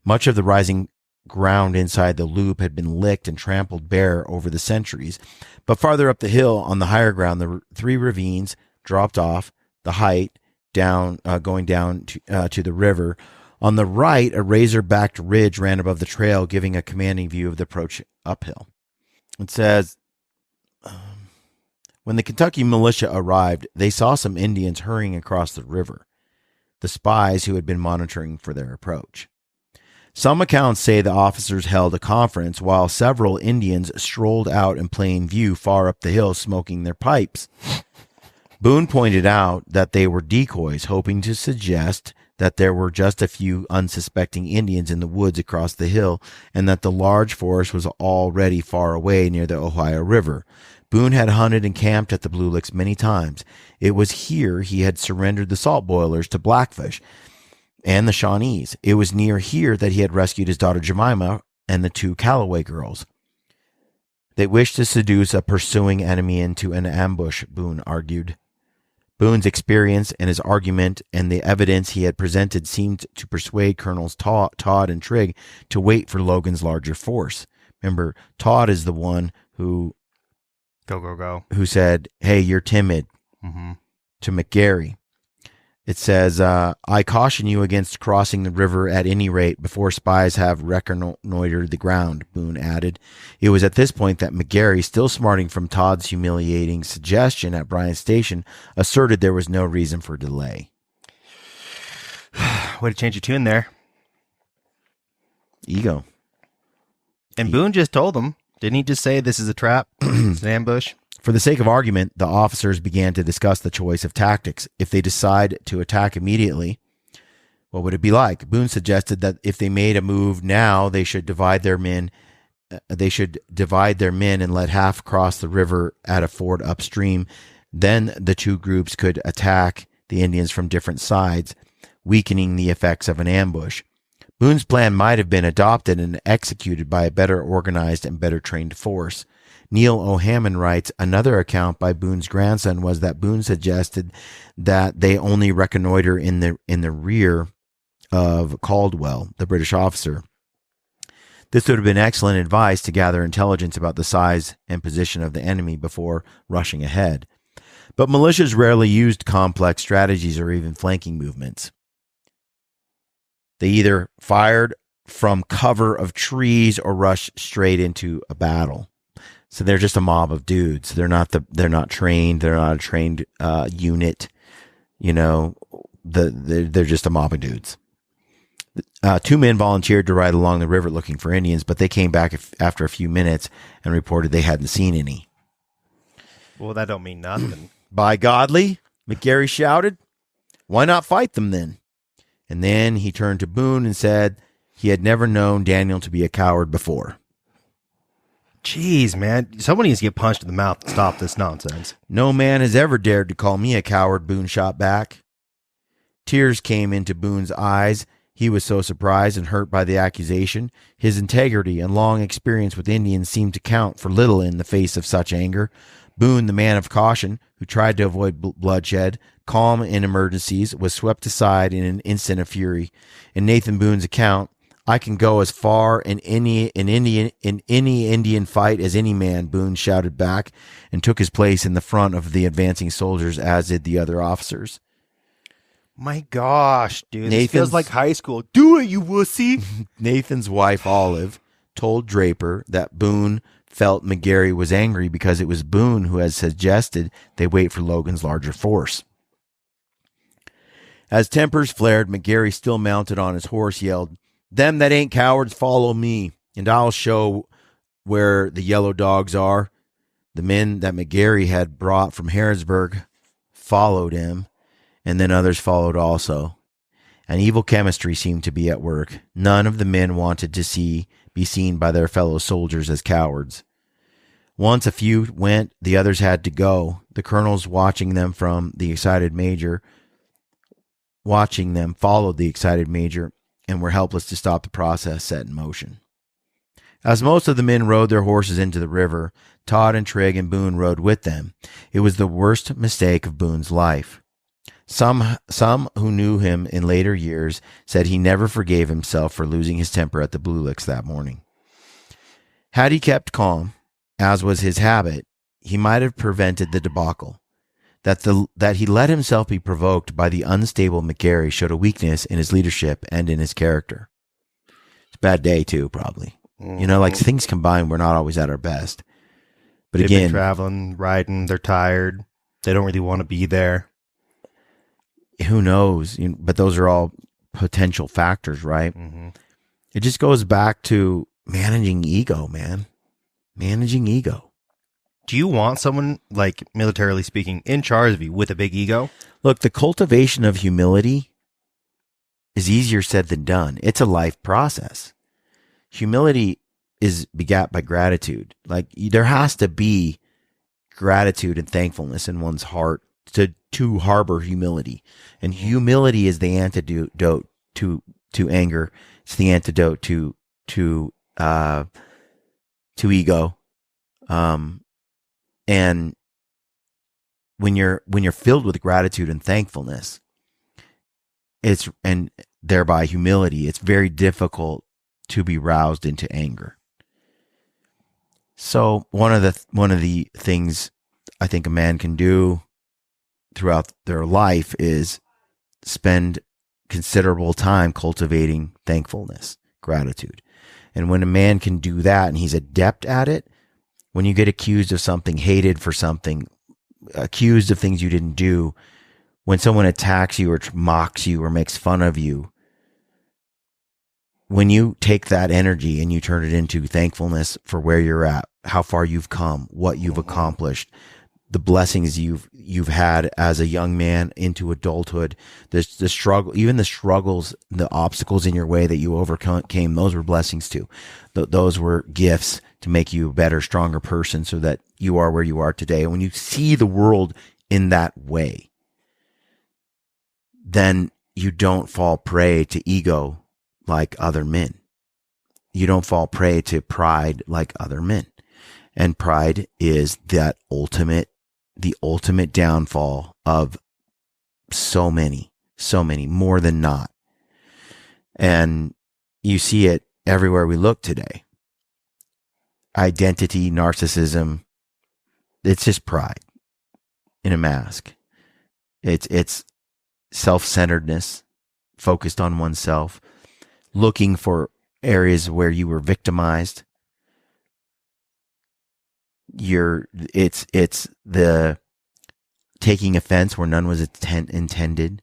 Much of the rising ground inside the loop had been licked and trampled bare over the centuries, but farther up the hill on the higher ground, the three ravines dropped off the height going down to the river. On the right, a razor-backed ridge ran above the trail, giving a commanding view of the approach uphill. It says, when the Kentucky militia arrived, they saw some Indians hurrying across the river, the spies who had been monitoring for their approach. Some accounts say the officers held a conference while several Indians strolled out in plain view far up the hill smoking their pipes. Boone pointed out that they were decoys, hoping to suggest that there were just a few unsuspecting Indians in the woods across the hill and that the large forest was already far away near the Ohio River. Boone had hunted and camped at the Blue Licks many times. It was here he had surrendered the salt boilers to Blackfish and the Shawnees. It was near here that he had rescued his daughter Jemima and the two Callaway girls. They wished to seduce a pursuing enemy into an ambush, Boone argued. Boone's experience and his argument and the evidence he had presented seemed to persuade Colonels Todd and Trigg to wait for Logan's larger force. Remember, Todd is the one who who said, "Hey, you're timid," to McGarry. It says, I caution you against crossing the river at any rate before spies have reconnoitered the ground, Boone added. It was at this point that McGarry, still smarting from Todd's humiliating suggestion at Bryan's Station, asserted there was no reason for delay. Way to change your tune there. Ego. And Boone just told them, didn't he just say this is a trap? It's an ambush? For the sake of argument, the officers began to discuss the choice of tactics. If they decide to attack immediately, what would it be like? Boone suggested that if they made a move now, they should divide their men. And let half cross the river at a ford upstream. Then the two groups could attack the Indians from different sides, weakening the effects of an ambush. Boone's plan might have been adopted and executed by a better organized and better trained force. Neil O'Hammond writes, another account by Boone's grandson was that Boone suggested that they only reconnoiter in the rear of Caldwell, the British officer. This would have been excellent advice to gather intelligence about the size and position of the enemy before rushing ahead. But militias rarely used complex strategies or even flanking movements. They either fired from cover of trees or rushed straight into a battle. So they're just a mob of dudes. They're not trained. They're not a trained unit. You know, they're just a mob of dudes. Two men volunteered to ride along the river looking for Indians, but they came back after a few minutes and reported they hadn't seen any. Well, that don't mean nothing. By godly, McGarry shouted, why not fight them then? And then he turned to Boone and said he had never known Daniel to be a coward before. Jeez, man. Someone needs to get punched in the mouth to stop this nonsense. No man has ever dared to call me a coward, Boone shot back. Tears came into Boone's eyes. He was so surprised and hurt by the accusation. His integrity and long experience with Indians seemed to count for little in the face of such anger. Boone, the man of caution, who tried to avoid bloodshed, calm in emergencies, was swept aside in an instant of fury. In Nathan Boone's account, I can go as far in any Indian fight as any man, Boone shouted back, and took his place in the front of the advancing soldiers, as did the other officers. My gosh, dude. This feels like high school. Do it, you wussy. Nathan's wife, Olive, told Draper that Boone felt McGarry was angry because it was Boone who had suggested they wait for Logan's larger force. As tempers flared, McGarry, still mounted on his horse, yelled, Them that ain't cowards follow me, and I'll show where the yellow dogs are. The men that McGarry had brought from Harrodsburg followed him, and then others followed also. An evil chemistry seemed to be at work. None of the men wanted to be seen by their fellow soldiers as cowards. Once a few went, the others had to go. The colonels watching them followed the excited major, and were helpless to stop the process set in motion. As most of the men rode their horses into the river, Todd and Trigg and Boone rode with them. It was the worst mistake of Boone's life. Some who knew him in later years said he never forgave himself for losing his temper at the Blue Licks that morning. Had he kept calm, as was his habit, he might have prevented the debacle. That he let himself be provoked by the unstable McGarry showed a weakness in his leadership and in his character. It's a bad day, too, probably. You know, like things combined, we're not always at our best. But They've again, been traveling, riding, they're tired. They don't really want to be there. Who knows? But those are all potential factors, right? Mm-hmm. It just goes back to managing ego, man. Managing ego. Do you want someone, like militarily speaking, in charge of you with a big ego? Look, the cultivation of humility is easier said than done. It's a life process. Humility is begat by gratitude. Like there has to be gratitude and thankfulness in one's heart to harbor humility. And humility is the antidote to anger. It's the antidote to ego. And when you're filled with gratitude and thankfulness, and thereby humility, it's very difficult to be roused into anger. So one of the things I think a man can do throughout their life is spend considerable time cultivating thankfulness, gratitude. And when a man can do that and he's adept at it, when you get accused of something, hated for something, accused of things you didn't do, when someone attacks you or mocks you or makes fun of you, when you take that energy and you turn it into thankfulness for where you're at, how far you've come, what you've accomplished, the blessings you've had as a young man into adulthood, the struggle, even the struggles, the obstacles in your way that you overcame, those were blessings too. Those were gifts to make you a better, stronger person so that you are where you are today. And when you see the world in that way, then you don't fall prey to ego like other men. You don't fall prey to pride like other men. And pride is the ultimate downfall of so many, more than not. And you see it everywhere we look today. Identity, narcissism, it's just pride in a mask. It's self-centeredness, focused on oneself, looking for areas where you were victimized. It's the taking offense where none was intended,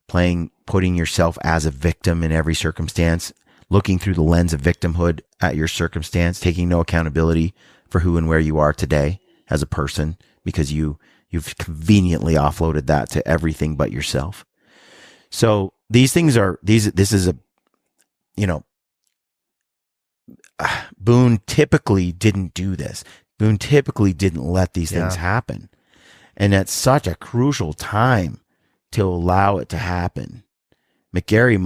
putting yourself as a victim in every circumstance, looking through the lens of victimhood at your circumstance, taking no accountability for who and where you are today as a person because you've conveniently offloaded that to everything but yourself. So this is a, Boone typically didn't do this. Boone typically didn't let these things happen. And at such a crucial time to allow it to happen, McGarry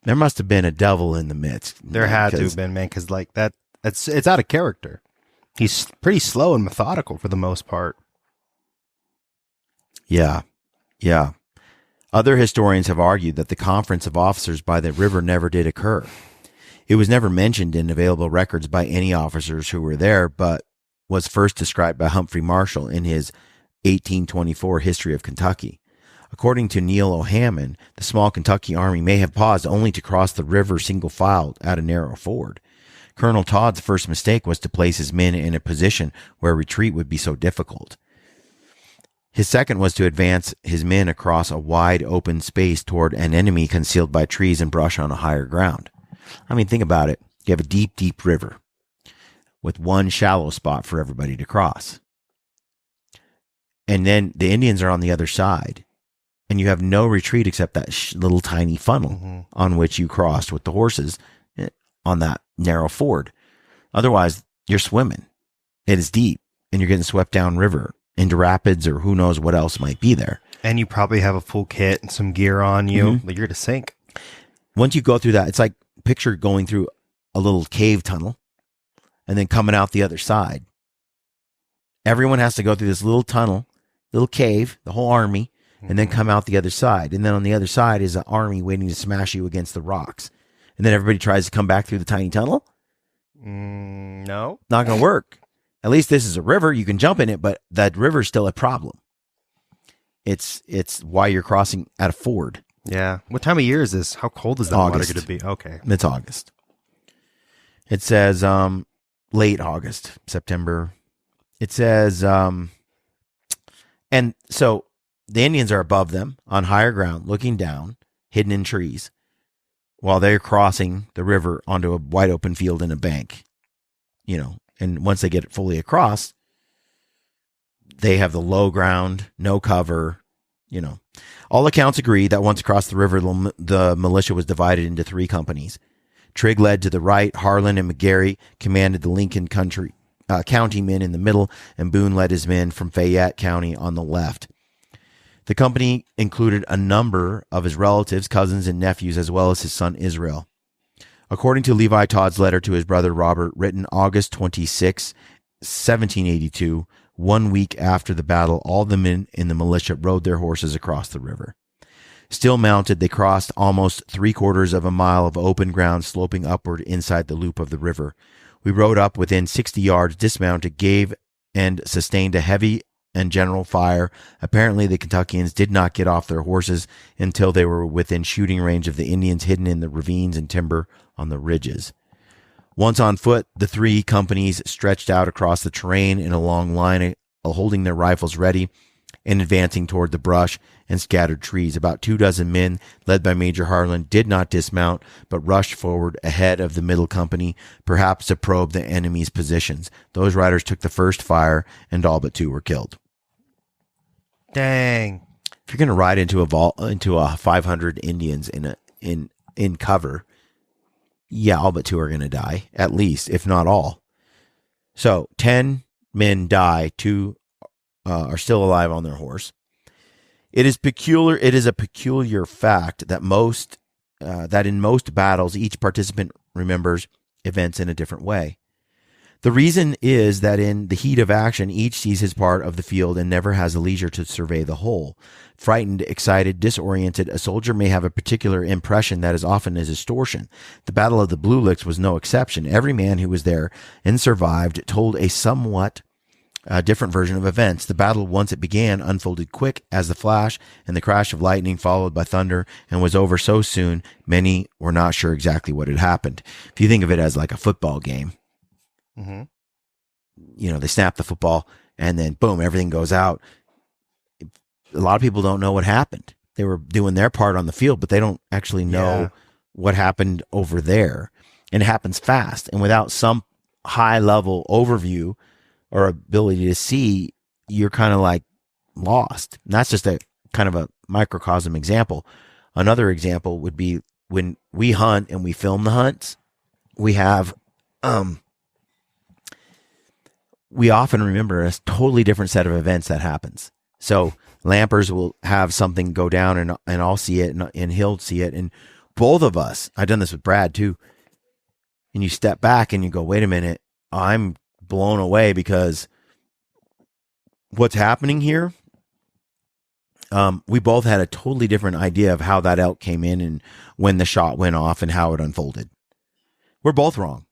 there must have been a devil in the midst. There had to have been, man, because like it's out of character. He's pretty slow and methodical for the most part. Yeah. Other historians have argued that the conference of officers by the river never did occur. It was never mentioned in available records by any officers who were there, but was first described by Humphrey Marshall in his 1824 History of Kentucky. According to Neil O'Hammond, the small Kentucky army may have paused only to cross the river single file at a narrow ford. Colonel Todd's first mistake was to place his men in a position where retreat would be so difficult. His second was to advance his men across a wide open space toward an enemy concealed by trees and brush on a higher ground. I mean, think about it. You have a deep, deep river with one shallow spot for everybody to cross. And then the Indians are on the other side. And you have no retreat except that little tiny funnel on which you crossed with the horses on that narrow ford. Otherwise, you're swimming. It is deep, and you're getting swept down river into rapids or who knows what else might be there. And you probably have a full kit and some gear on you, but you're to sink. Once you go through that, it's like picture going through a little cave tunnel and then coming out the other side. Everyone has to go through this little tunnel, little cave, the whole army, and then come out the other side. And then on the other side is an army waiting to smash you against the rocks. And then everybody tries to come back through the tiny tunnel. No. Not going to work. At least this is a river. You can jump in it, but that river's still a problem. It's why you're crossing at a ford. Yeah. What time of year is this? How cold is that August. water going to be? Okay. It's August. It says late August, September. It says, and so the Indians are above them on higher ground, looking down, hidden in trees, while they're crossing the river onto a wide open field and a bank. You know, and once they get it fully across, they have the low ground, no cover. You know, all accounts agree that once across the river, the militia was divided into 3 companies. Trigg led to the right, Harlan and McGarry commanded the Lincoln County men in the middle, and Boone led his men from Fayette County on the left. The company included a number of his relatives, cousins, and nephews, as well as his son Israel. According to Levi Todd's letter to his brother Robert, written August 26, 1782, 1 week after the battle, all the men in the militia rode their horses across the river. Still mounted, they crossed almost 3/4 of a mile of open ground sloping upward inside the loop of the river. We rode up within 60 yards, dismounted, gave and sustained a heavy and general fire. Apparently, the Kentuckians did not get off their horses until they were within shooting range of the Indians hidden in the ravines and timber on the ridges. Once on foot, the 3 companies stretched out across the terrain in a long line, holding their rifles ready and advancing toward the brush and scattered trees. About 24 men, led by Major Harlan, did not dismount, but rushed forward ahead of the middle company, perhaps to probe the enemy's positions. Those riders took the first fire, and all but 2 were killed. Dang. If you're going to ride into a 500 Indians in cover, yeah, all but 2 are going to die, at least, if not all. So 10 men die, 2 are still alive on their horse. It is a peculiar fact that that in most battles, each participant remembers events in a different way. The reason is that in the heat of action, each sees his part of the field and never has the leisure to survey the whole. Frightened, excited, disoriented, a soldier may have a particular impression that is often a distortion. The Battle of the Blue Licks was no exception. Every man who was there and survived told a somewhat different version of events. The battle, once it began, unfolded quick as the flash and the crash of lightning followed by thunder, and was over so soon many were not sure exactly what had happened. If you think of it as like a football game, you know, they snap the football and then boom, everything goes out. A lot of people don't know what happened. They were doing their part on the field, but they don't actually know what happened over there. And it happens fast. And without some high level overview or ability to see, you're kind of like lost. And that's just a kind of a microcosm example. Another example would be when we hunt and we film the hunts, we have, we often remember a totally different set of events that happens. So Lampers will have something go down and I'll see it and he'll see it. And both of us, I've done this with Brad too. And you step back and you go, wait a minute, I'm blown away because what's happening here? We both had a totally different idea of how that elk came in and when the shot went off and how it unfolded. We're both wrong.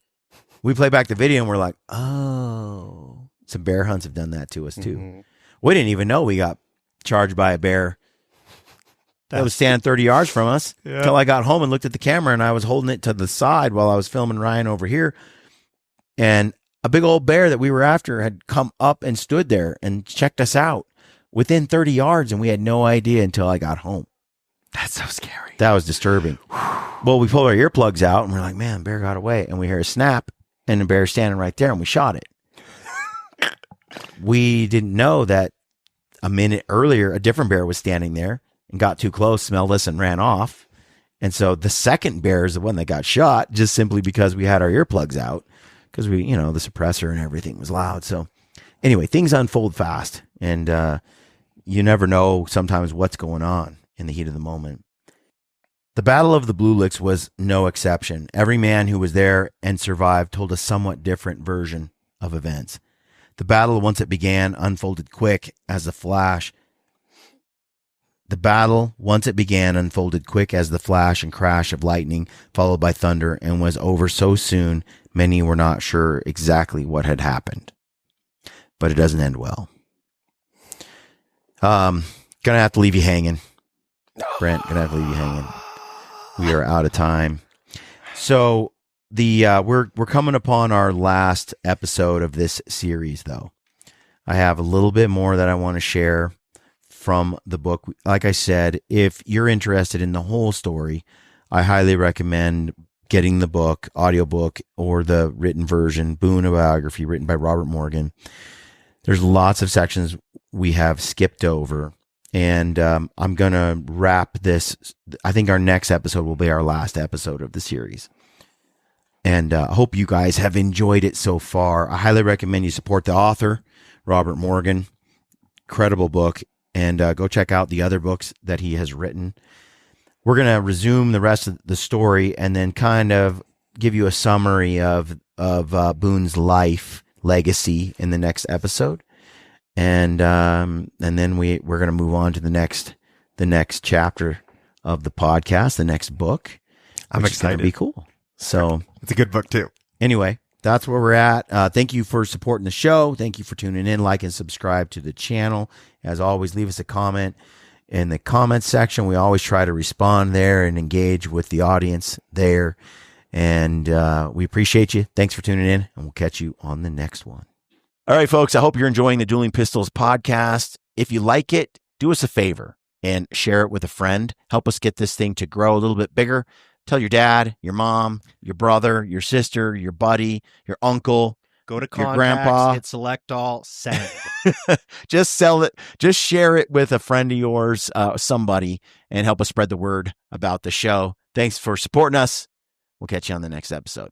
We play back the video and we're like, oh, some bear hunts have done that to us too. Mm-hmm. We didn't even know we got charged by a bear that was standing 30 yards from us until I got home and looked at the camera and I was holding it to the side while I was filming Ryan over here. And a big old bear that we were after had come up and stood there and checked us out within 30 yards. And we had no idea until I got home. That's so scary. That was disturbing. Well, we pulled our earplugs out and we're like, man, bear got away. And we hear a snap and the bear's standing right there and we shot it. We didn't know that a minute earlier, a different bear was standing there and got too close, smelled us, and ran off. And so the second bear is the one that got shot just simply because we had our earplugs out because we, the suppressor and everything was loud. So anyway, things unfold fast and you never know sometimes what's going on in the heat of the moment. The Battle of the Blue Licks was no exception. Every man who was there and survived told a somewhat different version of events. The battle, once it began, unfolded quick as the flash. The battle, once it began, unfolded quick as the flash and crash of lightning, followed by thunder, and was over so soon, many were not sure exactly what had happened. But it doesn't end well. Gonna have to leave you hanging. Brent, gonna have to leave you hanging. We are out of time. So we're coming upon our last episode of this series, though. I have a little bit more that I want to share from the book. Like I said, if you're interested in the whole story, I highly recommend getting the book, audiobook, or the written version, Boone, a biography written by Robert Morgan. There's lots of sections we have skipped over, and I'm going to wrap this. I think our next episode will be our last episode of the series. And I hope you guys have enjoyed it so far. I highly recommend you support the author, Robert Morgan. Incredible book. And go check out the other books that he has written. We're going to resume the rest of the story and then kind of give you a summary of Boone's life legacy in the next episode. And then we're going to move on to the next chapter of the podcast, the next book. I'm excited. It's going to be cool. So it's a good book too. Anyway, that's where we're at. Thank you for supporting the show. Thank you for tuning in. Like and subscribe to the channel. As always, leave us a comment in the comments section. We always try to respond there and engage with the audience there. And we appreciate you. Thanks for tuning in, and we'll catch you on the next one. All right, folks, I hope you're enjoying the Dueling Pistols podcast. If you like it, do us a favor and share it with a friend. Help us get this thing to grow a little bit bigger. Tell your dad, your mom, your brother, your sister, your buddy, your uncle. Go to your grandpa. Hit select all, send. Just sell it. Just share it with a friend of yours, somebody, and help us spread the word about the show. Thanks for supporting us. We'll catch you on the next episode.